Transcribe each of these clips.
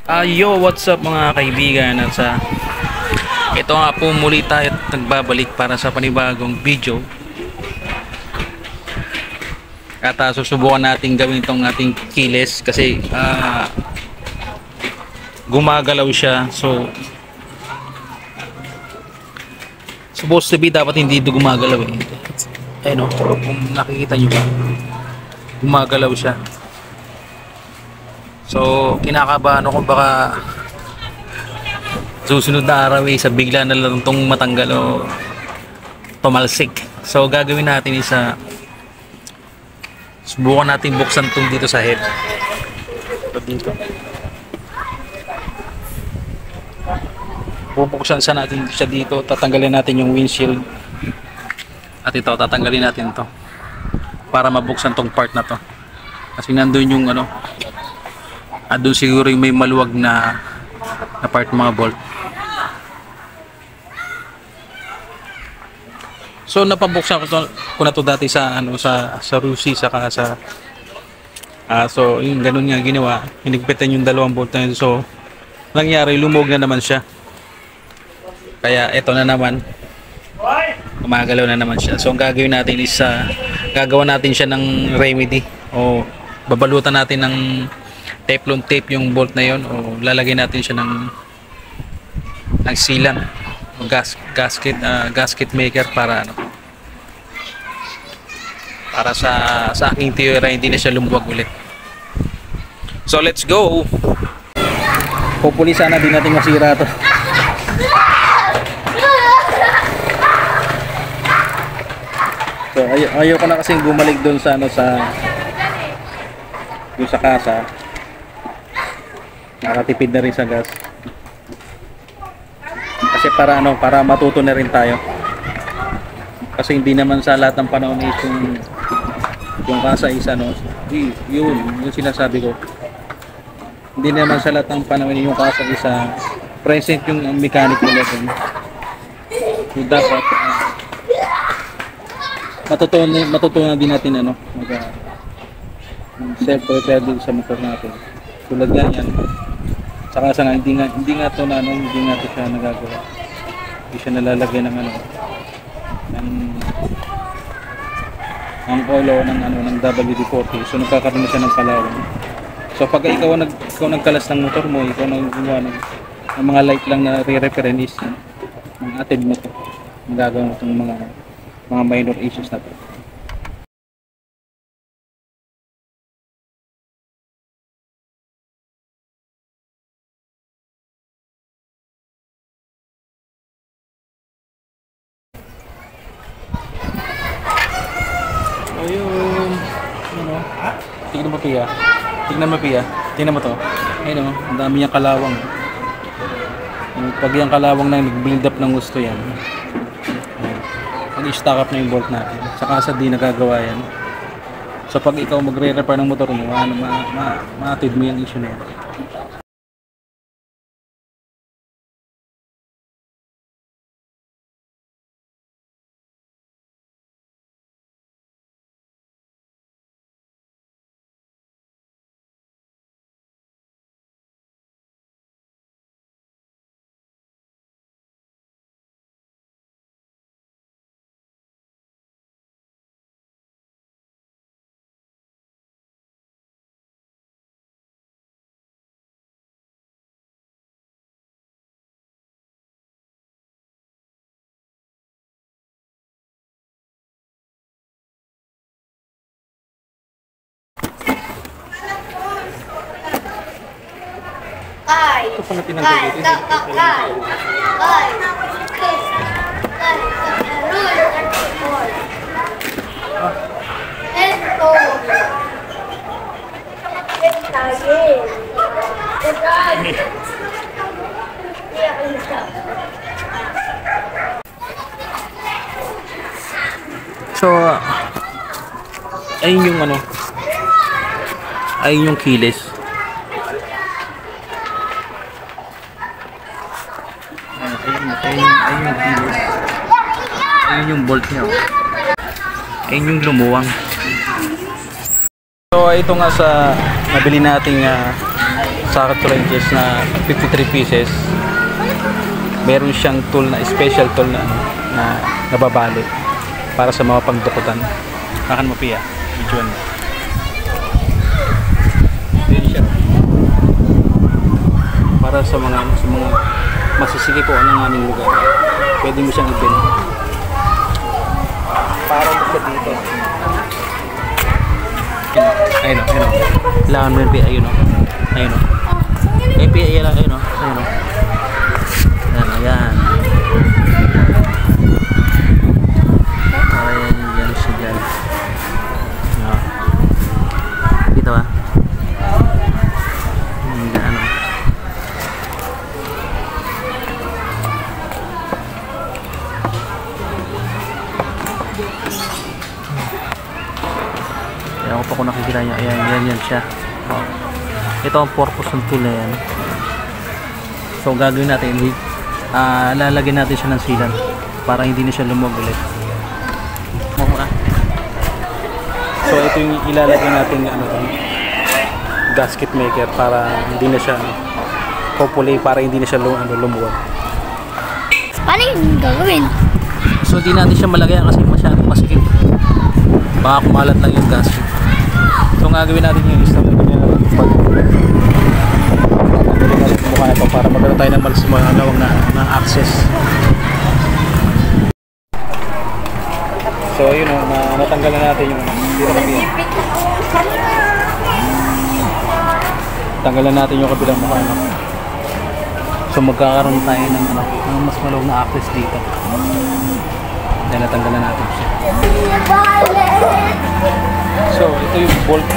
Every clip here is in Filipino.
Yo, what's up mga kaibigan? At ito nga po muli tayo nagbabalik para sa panibagong video. At susubukan natin gawin itong ating keyless kasi gumagalaw siya. So supposed to be dapat hindi ito gumagalaw eh. Ayun o, kung nakikita nyo ba, gumagalaw siya. So kinakabahan ako baka susunod na araw sa bigla na lang itong matanggal o tumalsik. So gagawin natin isa, subukan natin buksan itong dito sa head. Dito bubuksan sa natin siya dito, tatanggalin natin yung windshield at ito tatanggalin natin to para mabuksan tong part na to kasi nandun yung doon siguro yung may maluwag na part mga bolt. So napabuksan ko na to dati sa sa Rusi saka sa so yung ganun nga ginawa, hinigpitan yung dalawang bolt na yun. So nangyari, lumog na naman siya, kaya ito na naman, gumagalaw na naman siya. So ang gagawin natin is gagawa natin siya ng remedy o babalutan natin ng Teflon tape yung bolt na yon o lalagay natin siya ng sealant o gasket maker para para sa aking teorya hindi na siya lumuwag ulit. So let's go. Hopefully sana din natin masira to. So ayaw ko na kasing bumalik doon sa sa kasa. Nakatipid na rin sa gas. Kasi para matuto na rin tayo. Kasi hindi naman sa lahat ng panahon is yung kasa is yung sinasabi ko. Hindi naman sa lahat ng panahon yung kasa is present yung mechanic nila dun. So dapat matutunan din natin self-repair din sa motor natin. Tulad ganyan. Saka hindi nga to siya nagagawa. Hindi siya nalalagay ng oil ng WD-40. So nagkakaroon na siya ng kalawang. So pag ikaw nagkalas ng motor mo, ikaw nang gumawa ng mga light lang na re-repair is ng atid mo to. Magagawa mo itong mga minor issues na to. Ayun, tignan mo Pia. Tignan mo to. Ayun ang dami niyang kalawang. Pag yung kalawang na nag-build up ng gusto yan, mag-stack up na yung bolt natin. Saka sa di nagagawa yan. So pag ikaw magre-repair ng motor mo, ma-atid mo yung issue na yan. Ito pala tinanggal dito. So ayun yung ayun yung keyless. Ayun yung bolt niya. Ayun yung lumuwang. So ito nga sa nabili nating socket wrenches na 53 pieces. Meron siyang tool na special tool na nababali para sa mga pagdukutan. Kakan mo piya. Medyo mo. Yun siya. Para sa mga masisiki po ng aming lugar. Pwede mo siyang i-bend. Para mo siya dito. Ayun o. Kailangan mo yun piya. Ayun o. Piya yan lang. Ayun o. Ayan. Ayan siya dyan. Dito ba? Ano? Ayan ko pa kung nakikita nyo. Ayan yan siya. Ito ang purpose ng tool na yan. So gagawin natin, lalagyan natin siya ng sealant para hindi na siya lumog ulit. So ito yung ilalagay natin gasket maker para hindi na siya hopefully para hindi na siya lumuwag. Paano yung gagawin? So hindi natin siya malagayan kasi masyadong masikip. Baka kumalat lang yung gasket. So ang gagawin natin yung ilalagay natin mukha ito para magkaroon tayo ng malawang na access. So yun natanggal na natin yung tanggalan natin yung kabilang mukha so magkakaroon tayo ng mas malawang na access dito dahil natanggalan natin siya. So ito yung bolt.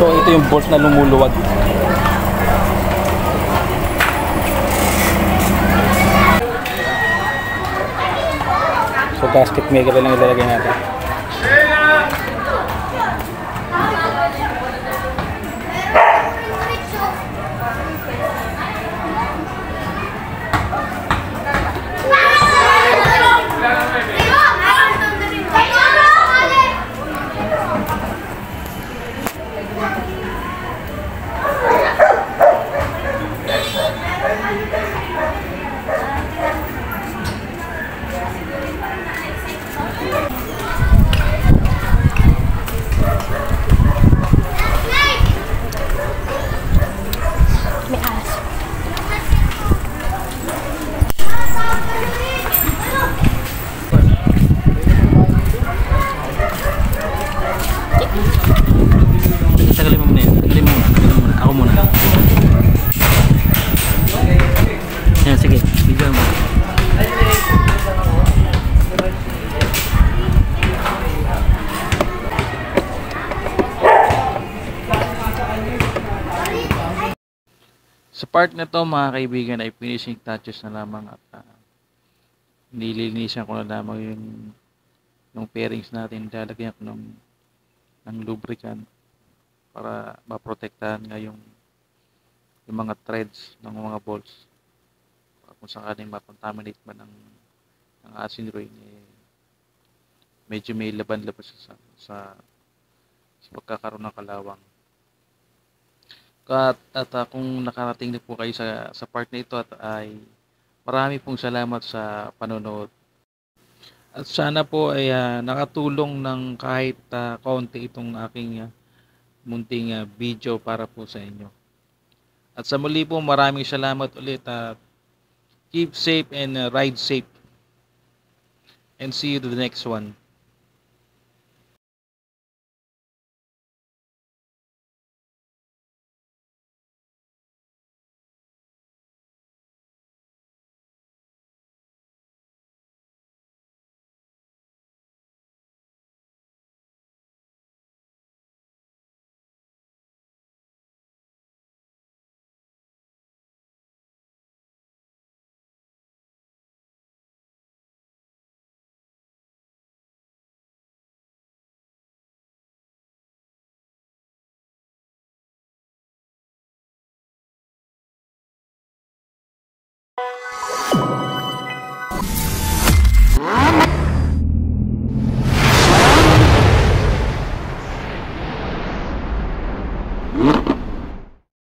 So ito yung bolt na lumuluwag. So gasket maker lang ilalagay natin. Sa part na to mga kaibigan ay finishing touches na lamang at nililinisan ko na lamang yung pairings natin. Lalagyan ko ng lubricant para maprotektahan nga yung mga threads ng mga bolts kung sakaling makontaminate man ng acid rain medyo may laban-laban sa pagkakaroon ng kalawang. At kung nakarating na po kayo sa part na ito ay marami pong salamat sa panonood. At sana po ay nakatulong ng kahit kaunti itong aking munting video para po sa inyo. At sa muli po maraming salamat ulit at keep safe and ride safe. And see you to the next one.